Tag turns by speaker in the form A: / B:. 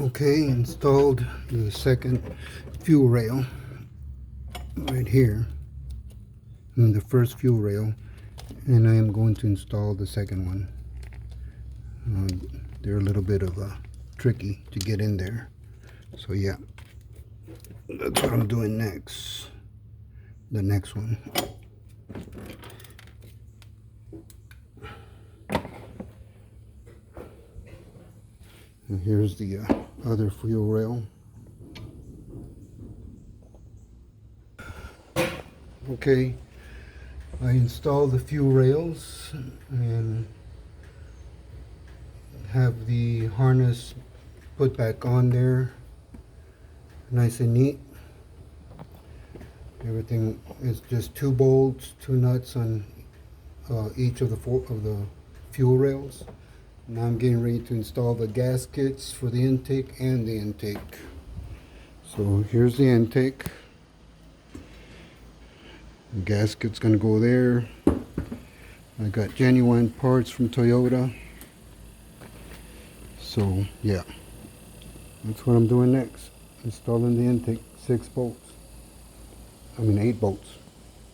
A: Okay, installed the second fuel rail right here, and the first fuel rail, and I am going to install the second one. They're a little bit of tricky to get in there, so yeah, that's what I'm doing next. The next one. And here's the other fuel rail. Okay, I installed the fuel rails and have the harness put back on there, nice and neat. Everything is just 2 bolts, 2 nuts on each of the 4 of the fuel rails. Now I'm getting ready to install the gaskets for the intake and the intake. So here's the intake. The gasket's gonna go there. I got genuine parts from Toyota. So yeah, that's what I'm doing next. Installing the intake, 8 bolts.